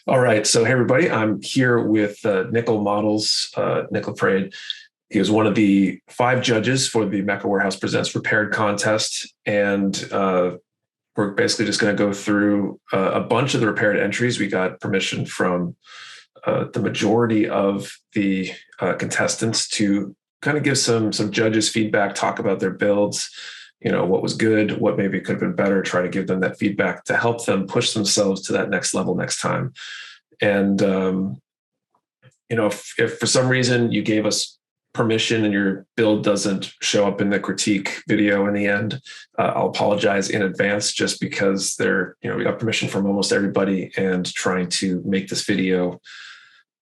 All right. So, hey, everybody, I'm here with Nickel Models, Nick LaPrade. He was one of the 5 judges for the Mecha Warehouse Presents Repaired contest. And we're basically just going to go through a bunch of the repaired entries. We got permission from the majority of the contestants to kind of give some judges feedback, talk about their builds, what was good, what maybe could have been better, try to give them that feedback to help them push themselves to that next level next time. And, if for some reason you gave us permission and your build doesn't show up in the critique video in the end, I'll apologize in advance just because we got permission from almost everybody, and trying to make this video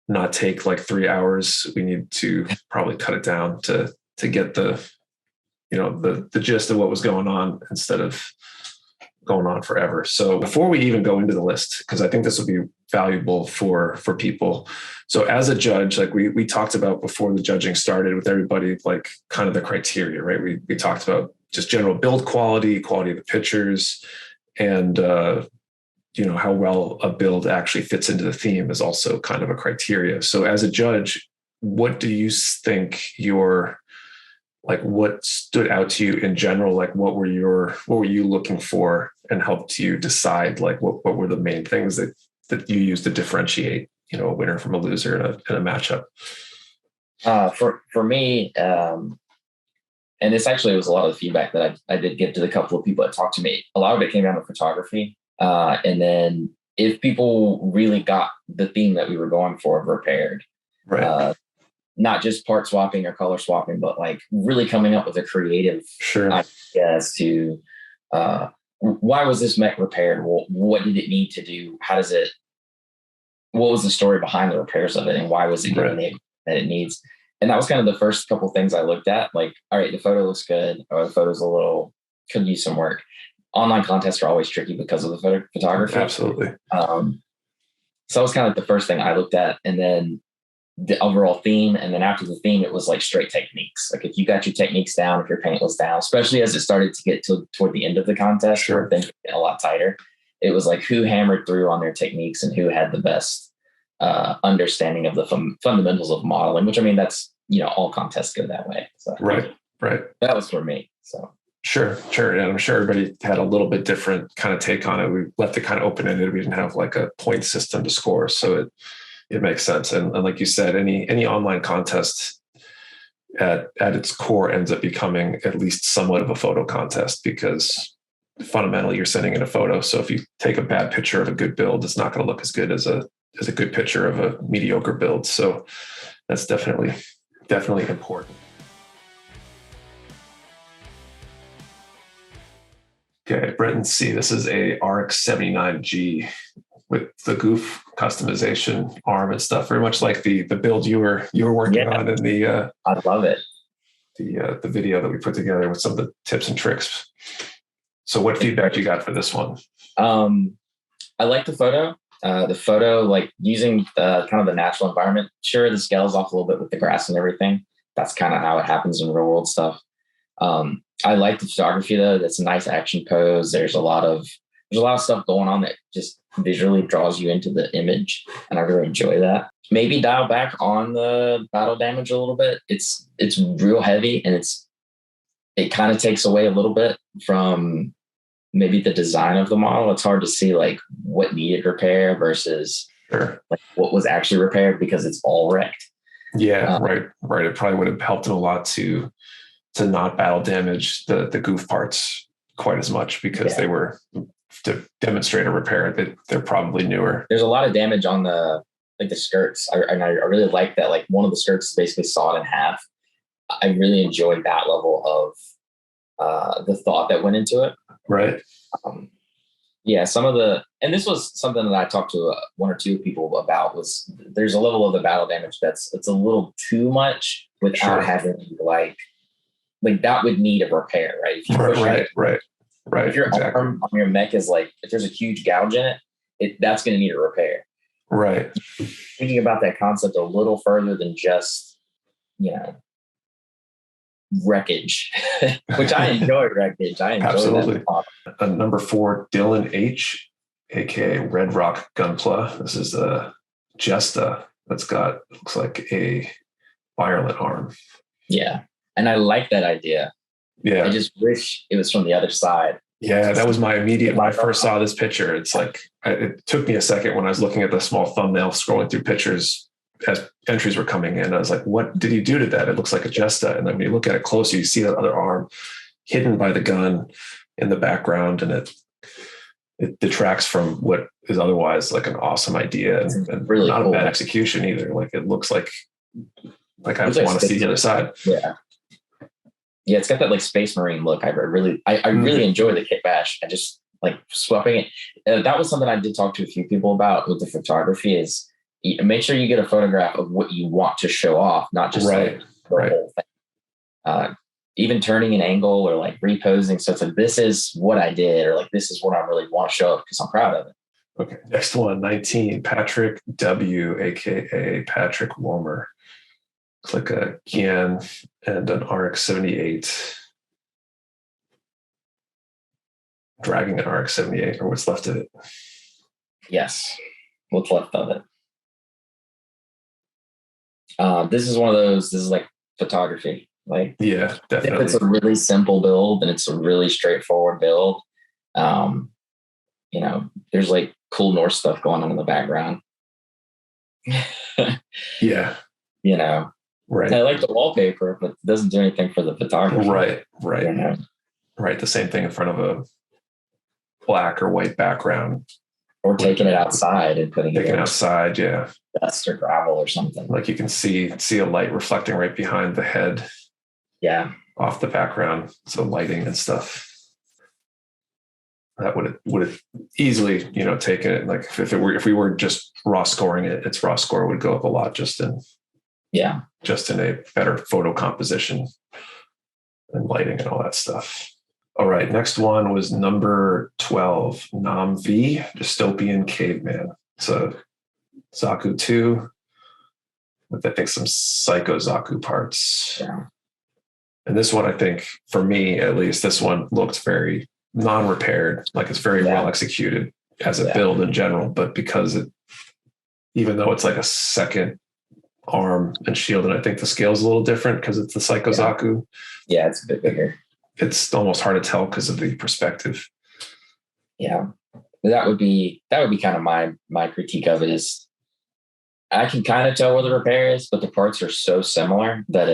not take like 3 hours. We need to probably cut it down to get the gist of what was going on instead of going on forever. So before we even go into the list, because I think this will be valuable for people. So as a judge, like we talked about before the judging started with everybody, like kind of the criteria, right? We talked about just general build quality of the pictures, and how well a build actually fits into the theme is also kind of a criteria. So as a judge, what do you think what stood out to you in general? Like what were you looking for and helped you decide what were the main things that you used to differentiate, a winner from a loser in a matchup? For me, and this actually was a lot of the feedback that I did give to the couple of people that talked to me. A lot of it came down to photography. And then if people really got the theme that we were going for repaired, right. Not just part swapping or color swapping, but like really coming up with a creative idea as to why was this mech repaired? Well, what did it need to do? What was the story behind the repairs of it? And why was it getting the that it needs? And that was kind of the first couple of things I looked at. Like, all right, the photo looks good, or the photo's could use some work. Online contests are always tricky because of the photography. Absolutely. So that was kind of like the first thing I looked at. And then the overall theme. And then after the theme, it was like straight techniques. Like if you got your techniques down, if your paint was down, especially as it started to get toward the end of the contest, where things get a lot tighter, it was like who hammered through on their techniques and who had the best understanding of the fundamentals of modeling, which I mean, that's, all contests go that way. So right. That was for me. So Sure. And I'm sure everybody had a little bit different kind of take on it. We left it kind of open-ended. We didn't have like a point system to score. So it makes sense. And like you said, any online contest at its core ends up becoming at least somewhat of a photo contest, because fundamentally you're sending in a photo. So if you take a bad picture of a good build, it's not going to look as good as a good picture of a mediocre build. So that's definitely important. Okay, Brenton C. This is a RX-79G with the goof customization arm and stuff, very much like the build you were working on in the I love it. The video that we put together with some of the tips and tricks. So what feedback you got for this one? I like the photo. Like using kind of the natural environment. Sure, the scale's off a little bit with the grass and everything. That's kind of how it happens in real world stuff. I like the photography though. That's a nice action pose. There's a lot of stuff going on that just visually draws you into the image, and I really enjoy that. Maybe dial back on the battle damage a little bit. It's real heavy, and it kind of takes away a little bit from maybe the design of the model. It's hard to see like what needed repair versus like what was actually repaired, because it's all wrecked. Yeah, right. It probably would have helped it a lot to not battle damage the goof parts quite as much, because they were to demonstrate a repair that they're probably newer. There's a lot of damage on the skirts. I really like that. Like one of the skirts is basically sawed in half. I really enjoyed that level of the thought that went into it. Right. And this was something that I talked to one or two people about, was there's a level of the battle damage it's a little too much without having like that would need a repair, right? If you right. If your arm on your mech is like, if there's a huge gouge in it, that's going to need a repair. Right. Thinking about that concept a little further than just, wreckage, which I enjoy wreckage. I enjoy absolutely. That. Number 4, Dylan H. aka Red Rock Gunpla. This is a Jesta that's got, looks like a violent arm. Yeah. And I like that idea. Yeah. I just wish it was from the other side. Yeah, that was my immediate, when I first saw this picture, it's like, it took me a second when I was looking at the small thumbnail, scrolling through pictures as entries were coming in. I was like, what did he do to that? It looks like a Jesta. And then when you look at it closer, you see that other arm hidden by the gun in the background. And it detracts from what is otherwise like an awesome idea, and really not cool. a bad execution either. Like it looks like I just want to see the other side. Yeah. Yeah, it's got that like Space Marine look. I really enjoy the kit bash. I just like swapping it. That was something I did talk to a few people about with the photography. Is make sure you get a photograph of what you want to show off, not just like the whole thing. Even turning an angle or like reposing. So it's like, this is what I did, or like, this is what I really want to show because I'm proud of it. Okay. Next one, 19, Patrick W, aka Patrick Womer. Looks like a Gian and an RX-78. Dragging an RX-78, or what's left of it. Yes. What's left of it. This is one of those, this is like photography. Like, yeah, definitely. If it's a really simple build and it's a really straightforward build, you know, there's like cool Norse stuff going on in the background. Yeah. You know, right. I like the wallpaper, but it doesn't do anything for the photography. Right. You know? Right. The same thing in front of a black or white background. Or taking it outside and putting it outside, yeah. Dust or gravel or something. Like you can see a light reflecting right behind the head. Yeah. Off the background. So lighting and stuff. That would have easily, you know, taken it. Like if we were just raw scoring it, its raw score would go up a lot just in a better photo composition and lighting and all that stuff. All right. Next one was number 12, Nam V, Dystopian Caveman. It's a Zaku 2 with, I think, some Psycho Zaku parts. Yeah. And this one, I think, for me at least, this one looked very non-repaired. Like it's very well executed as a build in general, but because even though it's like a second arm and shield, and I think the scale is a little different because it's the Psycho Zaku. Yeah, it's a bit bigger. It's almost hard to tell because of the perspective. Yeah, that would be kind of my critique of it. Is I can kind of tell where the repair is, but the parts are so similar that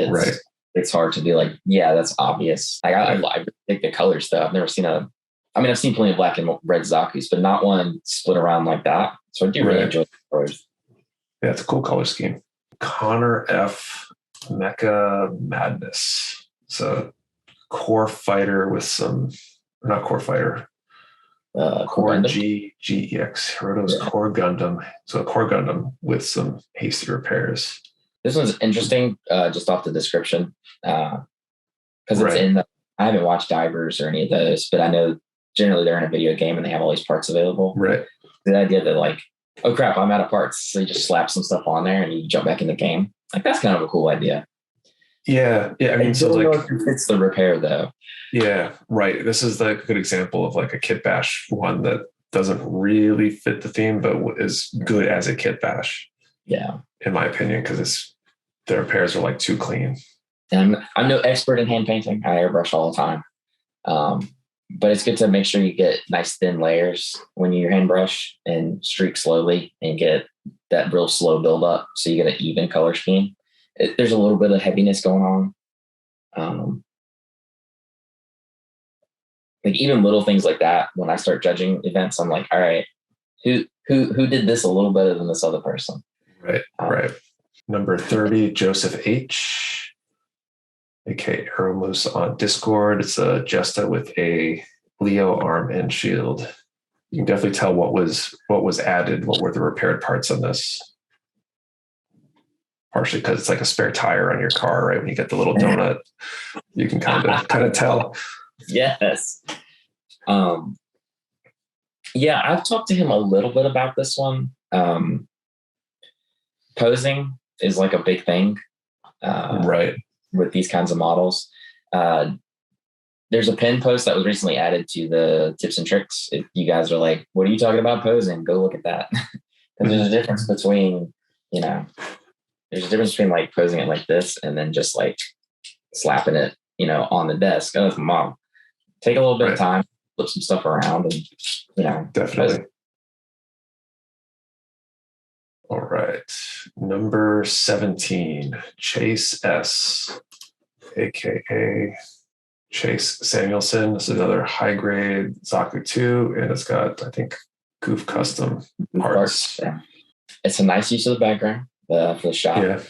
it's hard to be like, yeah, that's obvious. I think the colors though. I've never seen I've seen plenty of black and red Zakus, but not one split around like that. So I do really enjoy the colors. Yeah, it's a cool color scheme. Connor F, Mecha Madness. So core fighter with some, or not core fighter, core GEX, Hiroto's core Gundam. So a core Gundam with some hasty repairs. This one's interesting, just off the description, because it's in I haven't watched Divers or any of those, but I know generally they're in a video game and they have all these parts available. Right. The idea that like, oh crap, I'm out of parts. So you just slap some stuff on there and you jump back in the game. Like that's kind of a cool idea. Yeah. Yeah. I mean, so like it's the repair though. Yeah. Right. This is like a good example of like a kit bash one that doesn't really fit the theme, but is good as a kit bash. Yeah. In my opinion, because the repairs are like too clean. And I'm no expert in hand painting. I airbrush all the time. But it's good to make sure you get nice thin layers when you hand brush and streak slowly and get that real slow build up. So you get an even color scheme. There's a little bit of heaviness going on. Like even little things like that, when I start judging events, I'm like, all right, who did this a little better than this other person? Right. Right. Number 30, Joseph H, aka Aeromoose on Discord. It's a Jesta with a Leo arm and shield. You can definitely tell what was added, what were the repaired parts on this. Partially because it's like a spare tire on your car, right? When you get the little donut, you can kind of tell. Yes. Yeah, I've talked to him a little bit about this one. Posing is like a big thing, right? With these kinds of models. There's a pin post that was recently added to the tips and tricks. If you guys are like, what are you talking about posing? Go look at that. Because there's a difference between, you know, there's a difference between like posing it like this and then just like slapping it, you know, on the desk. Oh, mom, take a little bit of time, flip some stuff around, and you know, definitely. All right, number 17, Chase S, aka Chase Samuelson. This is another high grade Zaku 2, and it's got, I think, Goof custom parts. Yeah. It's a nice use of the background for the shot. Yeah.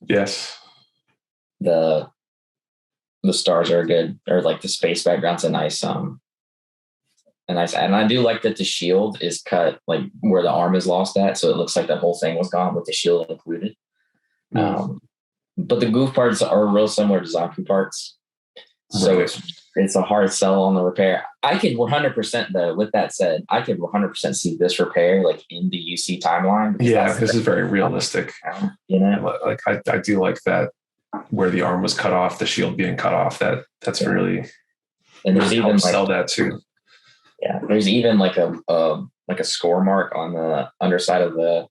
Yes. The stars are good, or like the space background's a nice, and I do like that the shield is cut like where the arm is lost at, so it looks like the whole thing was gone with the shield included. But the goof parts are real similar to Zaku parts. So it's a hard sell on the repair. I could 100% though, with that said, I could 100% see this repair like in the UC timeline. Yeah, this is very realistic. You know, like I do like that where the arm was cut off, the shield being cut off. That's really, and there's even like, sell that too. Yeah, there's even like a score mark on the underside of the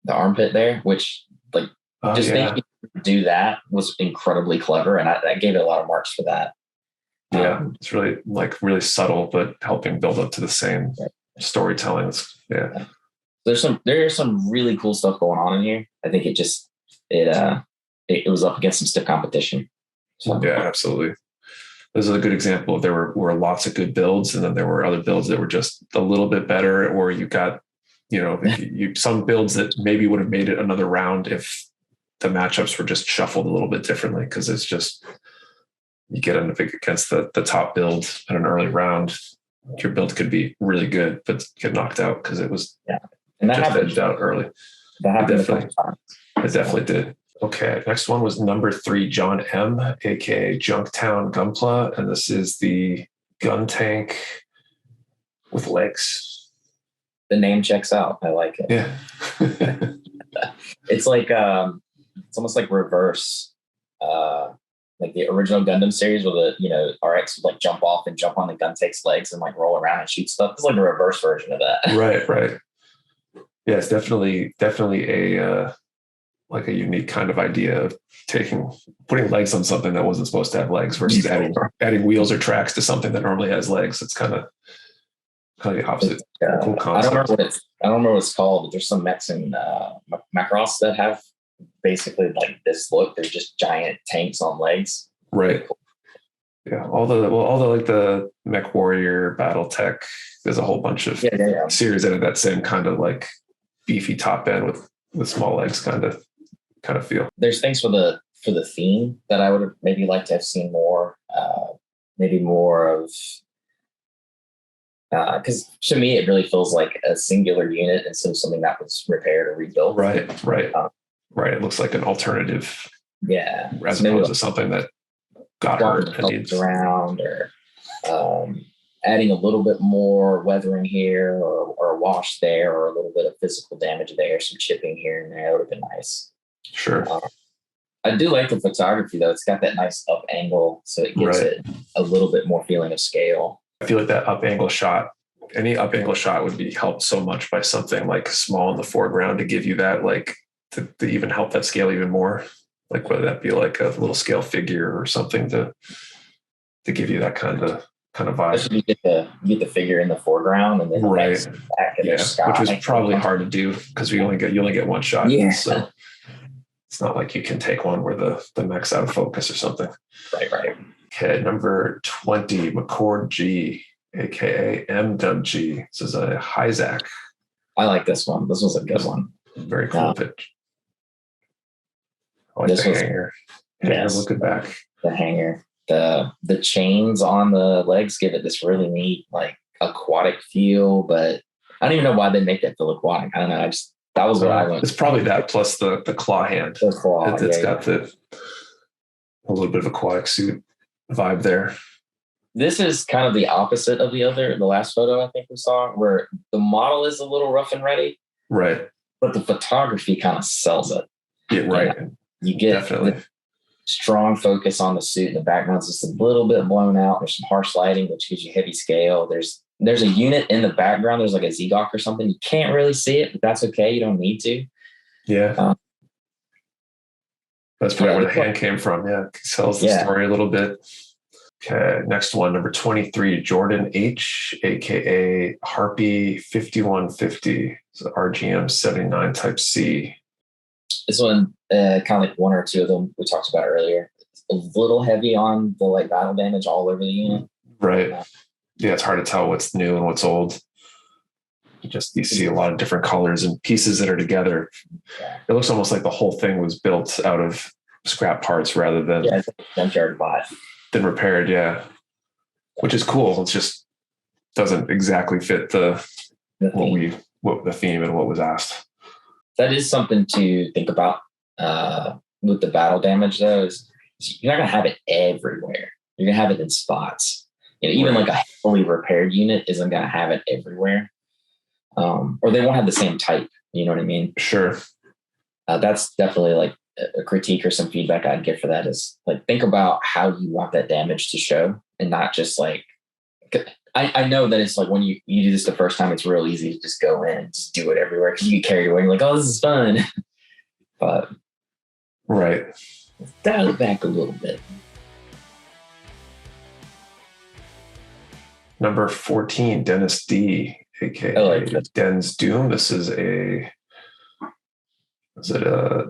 armpit there, which like thinking do that was incredibly clever, and I gave it a lot of marks for that. Yeah, it's really subtle, but helping build up to the same storytelling. Yeah. There's some really cool stuff going on in here. I think it was up against some stiff competition. So. Yeah, absolutely. This is a good example. There were lots of good builds, and then there were other builds that were just a little bit better, or you got, some builds that maybe would have made it another round if the matchups were just shuffled a little bit differently, because it's just, you get against the top build in an early round, your build could be really good, but get knocked out because it was and that just happened edged out early. That happened It definitely did. Okay, next one was number 3, John M, aka Junktown Gunpla, and this is the gun tank with legs. The name checks out. I like it. Yeah. It's like it's almost like reverse, like the original Gundam series where the RX would like jump off and jump on the gun tank's legs and like roll around and shoot stuff. It's like a reverse version of that. Right. Yeah, it's definitely a like a unique kind of idea of putting legs on something that wasn't supposed to have legs versus adding wheels or tracks to something that normally has legs. It's kind of the opposite. Cool concept. I don't remember what it's called, but there's some mechs in Macross that have basically like this look. They're just giant tanks on legs. Right. Yeah. All the like the Mech Warrior, BattleTech, there's a whole bunch of series that have that same kind of like beefy top end with small legs kind of feel. There's things for the theme that I would have maybe liked to have seen more, maybe more of, because to me it really feels like a singular unit instead of something that was repaired or rebuilt. Right. It looks like an alternative. Yeah. As opposed to something that got hurt and needs around, or adding a little bit more weathering here or a wash there, or a little bit of physical damage there, some chipping here and there would have been nice. Sure. I do like the photography though. It's got that nice up angle, so it gives it a little bit more feeling of scale. I feel like that up angle shot, any up angle shot would be helped so much by something like small in the foreground to give you that, like to even help that scale even more. Like whether that be like a little scale figure or something to give you that kind of vibe. You get the figure in the foreground and then back in the sky, which was probably hard to do because you only get one shot. Yeah. So it's not like you can take one where the mech's out of focus or something. Right. Okay, number 20, McCord G, aka MWG. This is a Hyzak. I like this one. This was a good one. Very cool pitch. I like the hanger. Looking back. The hanger. The chains on the legs give it this really neat, like aquatic feel, but I don't even know why they make that feel aquatic. I don't know. That was what I went. It's probably that plus the claw hand. The claw. It's got a little bit of aquatic suit vibe there. This is kind of the opposite of the last photo I think we saw, where the model is a little rough and ready. Right. But the photography kind of sells it. Yeah, right. You get definitely strong focus on the suit, and the background's just a little bit blown out. There's some harsh lighting, which gives you heavy scale. There's a unit in the background. There's like a ZGOC or something. You can't really see it, but that's okay. You don't need to. Yeah. That's probably where the hand came from. Yeah. It tells the story a little bit. Okay. Next one, number 23, Jordan H, aka Harpy 5150. It's an RGM 79 Type C. This one, kind of like one or two of them we talked about earlier. It's a little heavy on the like battle damage all over the unit. Right. Yeah, it's hard to tell what's new and what's old. You see a lot of different colors and pieces that are together. Yeah. It looks almost like the whole thing was built out of scrap parts rather than junkyard bot. Than repaired, yeah. Which is cool. It just doesn't exactly fit the theme and what was asked. That is something to think about with the battle damage, though. Is you're not gonna have it everywhere. You're gonna have it in spots. Even like a fully repaired unit isn't gonna have it everywhere, or they won't have the same type. You know what I mean? Sure. That's definitely like a critique or some feedback I'd give for that is like, think about how you want that damage to show and not just like, I know that it's like when you do this the first time, it's real easy to just go in and just do it everywhere because you get carried away. You're like, oh, this is fun. But right. Dial it back a little bit. Number 14, Dennis D, aka Den's Doom. This is a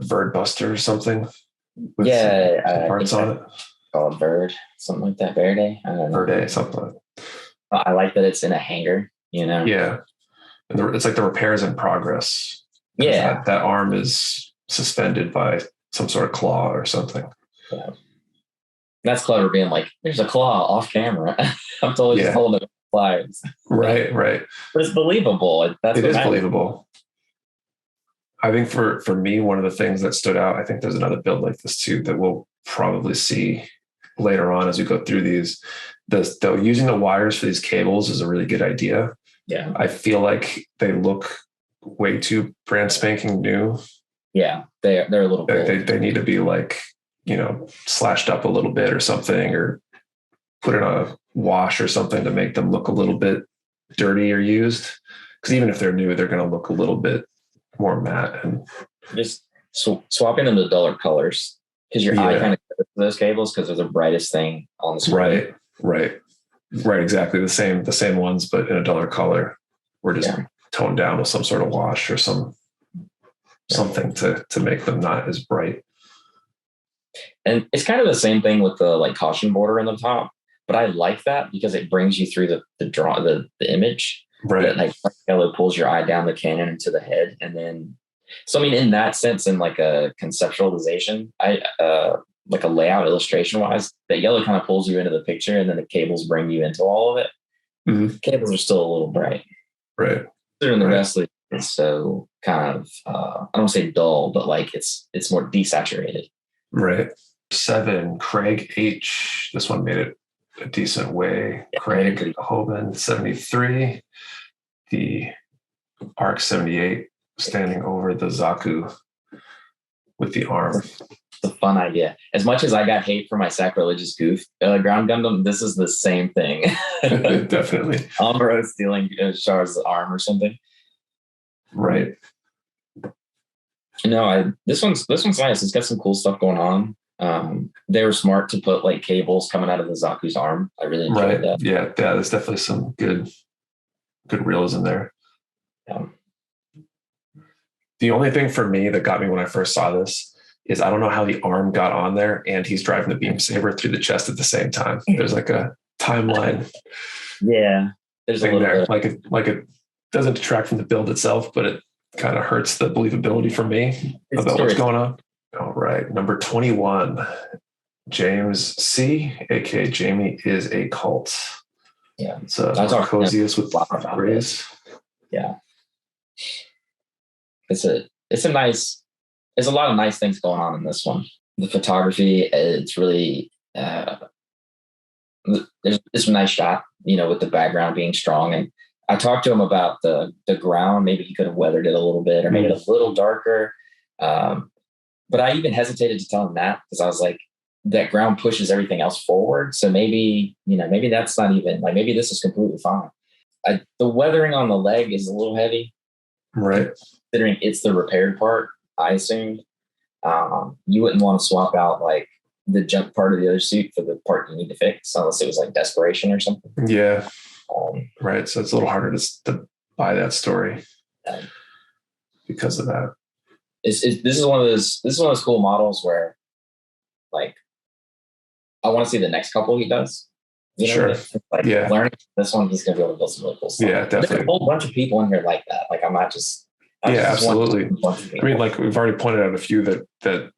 Bird Buster or something? With some parts on it. Called Bird, something like that. Verde, I don't know. Verde, something like that. I like that it's in a hangar, Yeah. And it's like the repairs in progress. Yeah. That arm is suspended by some sort of claw or something. Yeah. That's clever being like, there's a claw off camera. I'm totally just holding it with pliers. Right. But it's believable. It is believable. I think for me, one of the things that stood out, I think there's another build like this too that we'll probably see later on as we go through these. Using the wires for these cables is a really good idea. Yeah. I feel like they look way too brand spanking new. Yeah, they're a little bit. They need to be like, slashed up a little bit or something, or put in a wash or something to make them look a little bit dirty or used. Because even if they're new, they're going to look a little bit more matte. And just swapping them to duller colors, because your eye kind of goes to those cables because they're the brightest thing on the screen. Right. Exactly the same ones, but in a duller color. We're just toned down with some sort of wash or something to make them not as bright. And it's kind of the same thing with the like caution border in the top, but I like that because it brings you through the image. Right. That, like yellow pulls your eye down the cannon into the head, and then in that sense, in like a conceptualization, like a layout illustration wise, that yellow kind of pulls you into the picture, and then the cables bring you into all of it. Mm-hmm. Cables are still a little bright, right? And the rest of it is so kind of I don't say dull, but like it's more desaturated. Right. 7, Craig H. This one made it a decent way. Yeah, Craig Hoban 73, the Arc 78 standing over the Zaku with the arm. It's a fun idea. As much as I got hate for my sacrilegious goof, Ground Gundam, this is the same thing. Definitely. Amuro stealing Char's arm or something. Right. No, this one's nice. It's got some cool stuff going on. They were smart to put like cables coming out of the Zaku's arm. I really enjoyed that. Yeah, there's definitely some good realism there. Yeah. The only thing for me that got me when I first saw this is I don't know how the arm got on there and he's driving the beam saber through the chest at the same time. There's like a timeline. Yeah. There's a little there. bit. Like it doesn't detract from the build itself, but it kind of hurts the believability for me about what's going on. All right. Number 21, James C, aka Jamie is a cult. Yeah. It's Marcosius with Grace. Yeah. It's a lot of nice things going on in this one. The photography, it's really there's some nice shot, with the background being strong. And I talked to him about the ground. Maybe he could have weathered it a little bit or made it a little darker. But I even hesitated to tell him that because I was like, that ground pushes everything else forward. So maybe, maybe that's not even like, maybe this is completely fine. The weathering on the leg is a little heavy. Right. Considering it's the repaired part, I assumed. You wouldn't want to swap out like the jump part of the other suit for the part you need to fix, unless it was like desperation or something. Yeah. Right. So it's a little harder to buy that story because of that. This is one of those cool models where, like, I want to see the next couple he does. Sure. Like, learning this one, he's gonna be able to build some really cool stuff. Yeah, definitely. There's a whole bunch of people in here like that. Like, I'm not just. Absolutely. I mean, like we've already pointed out a few that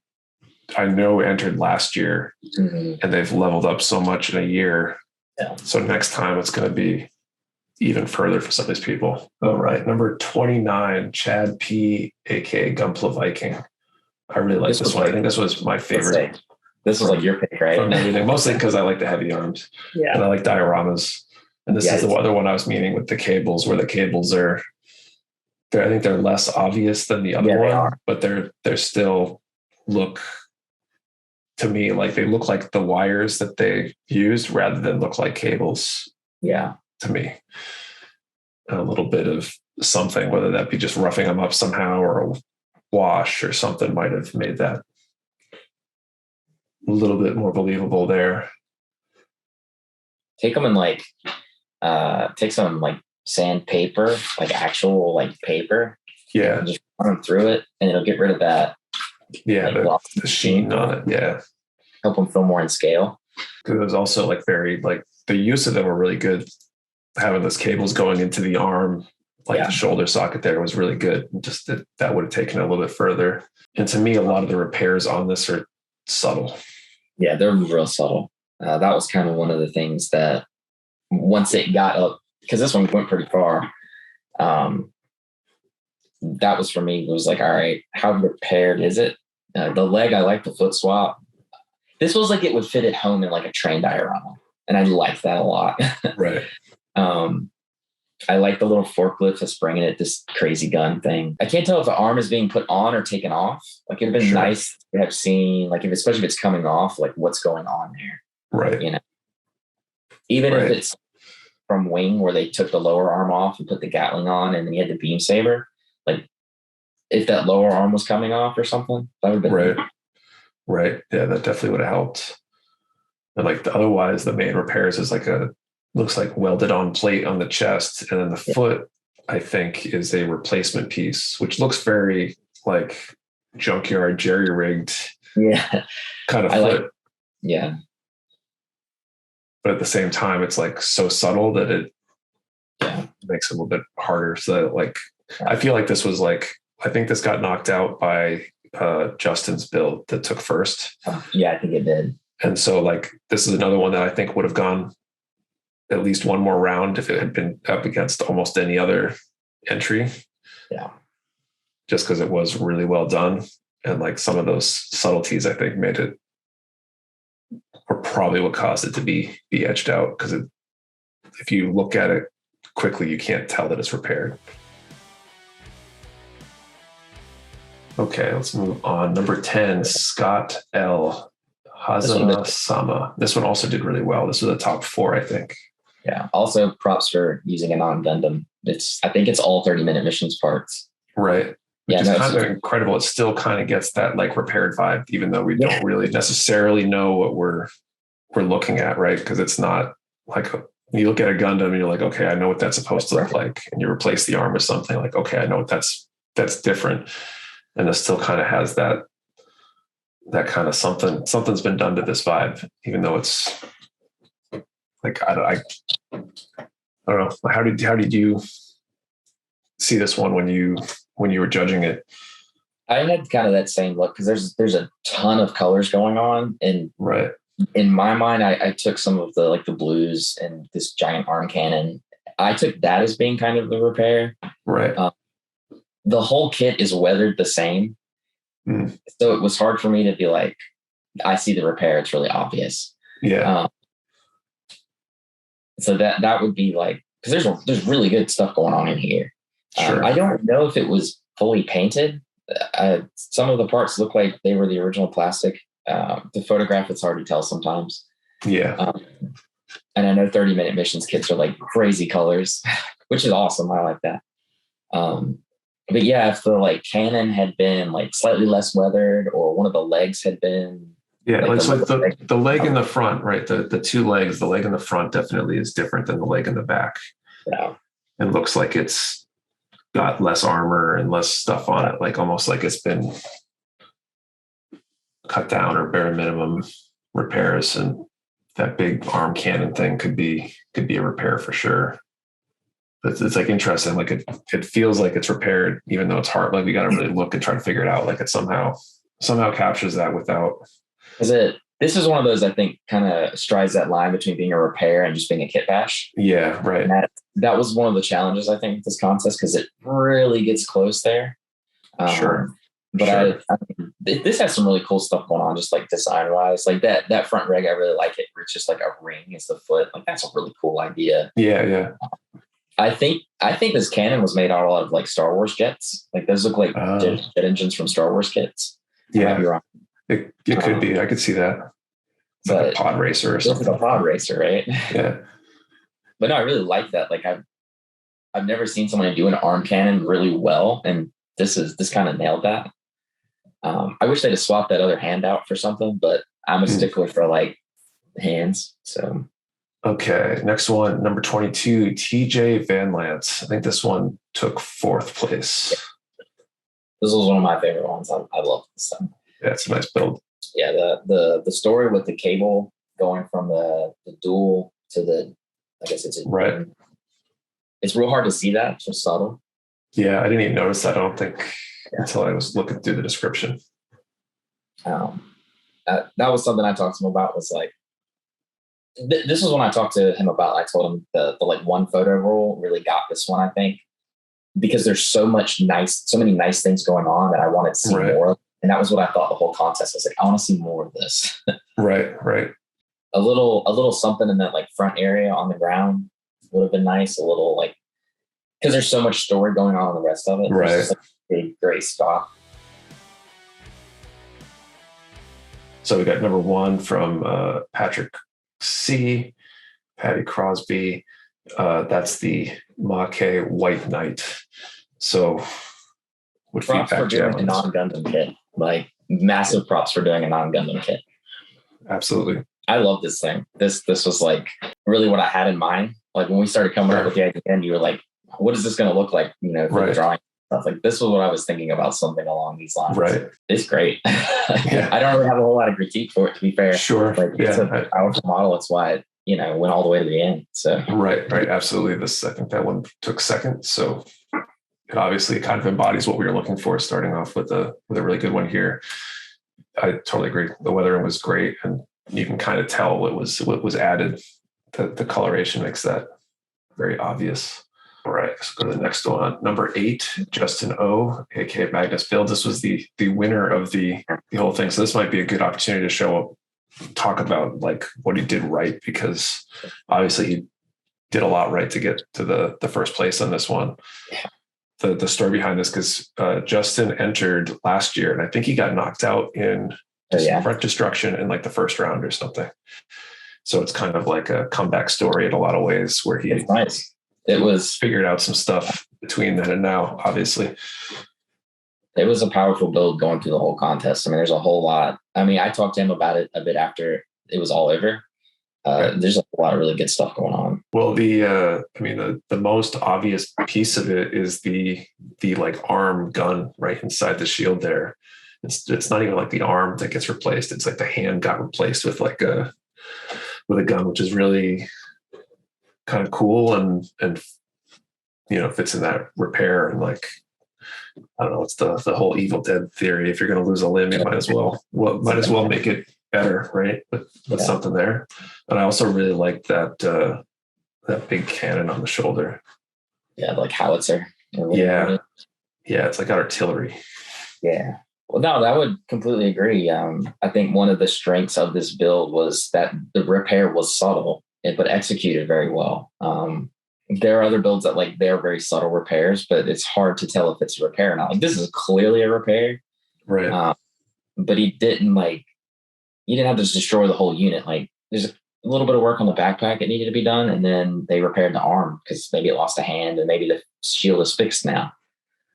I know entered last year, and they've leveled up so much in a year. Yeah. So next time it's going to be even further for some of these people. All right. Number 29, Chad P, aka Gunpla Viking. I really like this one. I think this was my favorite. This was like your pick, right? From everything, mostly because I like the heavy arms. Yeah. And I like dioramas. And this is the other one I was meaning with the cables, where the cables are, I think they're less obvious than the other one, but they're still look, to me, like they look like the wires that they used rather than look like cables. Yeah. To me. A little bit of something, whether that be just roughing them up somehow or a wash or something, might have made that a little bit more believable there. Take them and like, take some like sandpaper, like actual like paper. Yeah. And just run them through it, and it'll get rid of that. Yeah, like, the sheen on it. Yeah. Help them feel more in scale. Because it was also like very, like the use of them were really good. Having those cables going into the arm, like the shoulder socket there, was really good. Just that would have taken it a little bit further. And to me, a lot of the repairs on this are subtle. Yeah, they're real subtle. That was kind of one of the things that once it got up, because this one went pretty far. That was for me. It was like, all right, how repaired is it? The leg, I like the foot swap. This was like it would fit at home in like a train diorama, and I like that a lot. Right. I like the little forklift that's bringing it, this crazy gun thing. I can't tell if the arm is being put on or taken off. Like, it'd have been nice to have seen, like, especially if it's coming off, like what's going on there. Right. Even if it's from wing where they took the lower arm off and put the Gatling on, and then you had the beam saber. Like, if that lower arm was coming off or something, that would have been right. Yeah, that definitely would have helped. And like otherwise, the main repairs is like looks like welded on plate on the chest, and then the foot, I think, is a replacement piece, which looks very like junkyard jerry rigged. Yeah, kind of foot. But at the same time, it's like so subtle that it makes it a little bit harder. So like, I feel like this was like, I think this got knocked out by Justin's build that took first. Yeah, I think it did. And so like, this is another one that I think would have gone at least one more round if it had been up against almost any other entry. Yeah. Just because it was really well done. And like some of those subtleties, I think, made it, or probably what caused it to be etched out. Because if you look at it quickly, you can't tell that it's repaired. Okay, let's move on. Number 10, Scott L. Hazama Sama. This one also did really well. This was a top 4, I think. Yeah. Also, props for using a non-Gundam. I think it's all 30-minute missions parts. Right. Which is kind of incredible. It still kind of gets that like repaired vibe, even though we don't really necessarily know what we're looking at, right? Because it's not like you look at a Gundam and you're like, okay, I know what that's supposed to look like. And you replace the arm with something like, okay, I know what that's different. And it still kind of has that kind of something's been done to this vibe, even though it's like, I don't know. How did you see this one when you were judging it? I had kind of that same look because there's a ton of colors going on, and in my mind, I took some of the like the blues and this giant arm cannon. I took that as being kind of the repair. Right. The whole kit is weathered the same, so it was hard for me to be like, I see the repair. It's really obvious. Yeah. So that would be like, because there's really good stuff going on in here. Sure. I don't know if it was fully painted. Some of the parts look like they were the original plastic. The photograph, it's hard to tell sometimes. Yeah. And I know 30-minute missions kits are like crazy colors, which is awesome. I like that. But yeah, if the like cannon had been like slightly less weathered, or one of the legs had been like so the leg in the front, right? The two legs, the leg in the front definitely is different than the leg in the back. Yeah. And looks like it's got less armor and less stuff on it, like almost like it's been cut down or bare minimum repairs. And that big arm cannon thing could be a repair for sure. It's like interesting. Like it feels like it's repaired, even though it's hard. Like we got to really look and try to figure it out. Like it somehow captures that without. This is one of those, I think, kind of strides that line between being a repair and just being a kit bash. Yeah, right. That was one of the challenges, I think, with this contest, because it really gets close there. Sure. But sure. I mean, this has some really cool stuff going on, just like design wise. Like that front leg, I really like it, where it's just like a ring is the foot. Like that's a really cool idea. Yeah. I think this cannon was made out of like Star Wars jets. Like those look like jet engines from Star Wars kits. Yeah, it could be. I could see that. It's like a pod racer or something. It's a pod racer, right? Yeah. But no, I really like that. Like I've never seen someone do an arm cannon really well, and this kind of nailed that. I wish they'd have swapped that other hand out for something, but I'm a stickler for like hands. So. Okay, next one, number 22, TJ Van Lance. I think this one took 4th place. Yeah. This was one of my favorite ones. I love this thing. Yeah, it's a nice build. Yeah, the story with the cable going from the dual to the, I guess it's right. It's real hard to see that. It's so subtle. Yeah, I didn't even notice that, I don't think, until I was looking through the description. That was something I talked to him about, was like, this was when I talked to him about, I told him the like one photo rule really got this one, I think, because there's so many nice things going on that I wanted to see more of. And that was what I thought the whole contest was like. I want to see more of this. Right. A little something in that like front area on the ground would have been nice. A little like, because there's so much story going on in the rest of it. Right. It's just like a big gray spot. So we got number 1 from Patrick C. Patty Crosby. That's the Mackay White Knight. So what props feedback for doing a non-Gundam kit. Like massive props for doing a non-Gundam kit. Absolutely. I love this thing. This was like really what I had in mind. Like when we started coming up with the idea, and you were like, what is this going to look like, for the drawing stuff? Like this was what I was thinking about, something along these lines. Right. It's great. Yeah. I don't really have a whole lot of critique for it, to be fair. Sure. Like it's a powerful model. It's why it went all the way to the end. So right. Absolutely. I think that one took 2nd. So it obviously kind of embodies what we were looking for, starting off with a really good one here. I totally agree. The weathering was great, and you can kind of tell what was added. The coloration makes that very obvious. All right, let's go to the next one. Number 8, Justin O, aka Magnus Build. This was the winner of the whole thing. So this might be a good opportunity to show up, talk about like what he did right, because obviously he did a lot right to get to the first place on this one. Yeah. The story behind this, because Justin entered last year, and I think he got knocked out in front destruction in like the first round or something. So it's kind of like a comeback story in a lot of ways, where it's nice. It was figured out some stuff between then and now, obviously. It was a powerful build going through the whole contest. I mean, there's a whole lot. I mean, I talked to him about it a bit after it was all over. There's a lot of really good stuff going on. Well, the most obvious piece of it is the like arm gun right inside the shield there. It's not even like the arm that gets replaced. It's like the hand got replaced with a gun, which is really kind of cool and fits in that repair, and like, I don't know, it's the whole Evil Dead theory. If you're going to lose a limb, you might as well make it better, right? With something there. And I also really like that big cannon on the shoulder. Yeah, like howitzer. Yeah, it's like artillery. Yeah. Well, no, I would completely agree. I think one of the strengths of this build was that the repair was subtle, but executed very well. There are other builds that they're very subtle repairs, but it's hard to tell if it's a repair or not. Like this is clearly a repair, right? But he didn't you didn't have to just destroy the whole unit. Like there's a little bit of work on the backpack that needed to be done. And then they repaired the arm because maybe it lost a hand and maybe the shield is fixed now.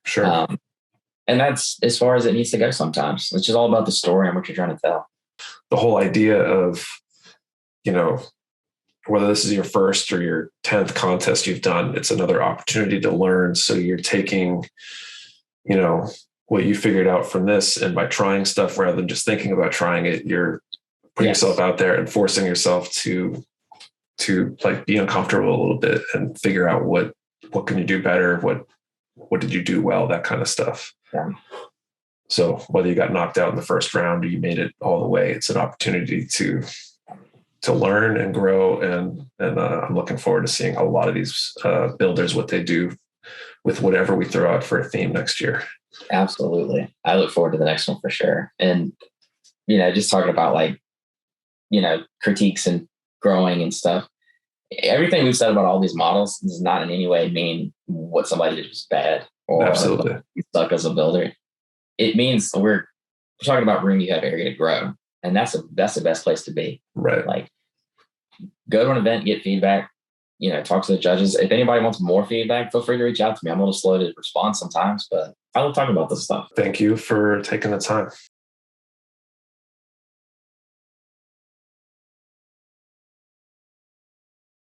Sure. And that's as far as it needs to go sometimes. It's just all about the story and what you're trying to tell. The whole idea of, you know, whether this is your first or your 10th contest you've done, it's another opportunity to learn. So you're taking, you know, what you figured out from this, and by trying stuff rather than just thinking about trying it, you're putting yourself out there and forcing yourself to like be uncomfortable a little bit and figure out what can you do better? What did you do well? That kind of stuff. Yeah. So whether you got knocked out in the first round or you made it all the way, it's an opportunity to learn and grow. And I'm looking forward to seeing a lot of these builders, what they do with whatever we throw out for a theme next year. Absolutely. I look forward to the next one for sure. And, you know, just talking about like, you know, critiques and growing and stuff. Everything we've said about all these models does not in any way mean what somebody did was bad or absolutely suck as a builder. It means we're talking about room you have area to grow. And that's the best place to be. Right. Like go to an event, get feedback, you know, talk to the judges. If anybody wants more feedback, feel free to reach out to me. I'm a little slow to respond sometimes, but I love talking about this stuff. Thank you for taking the time.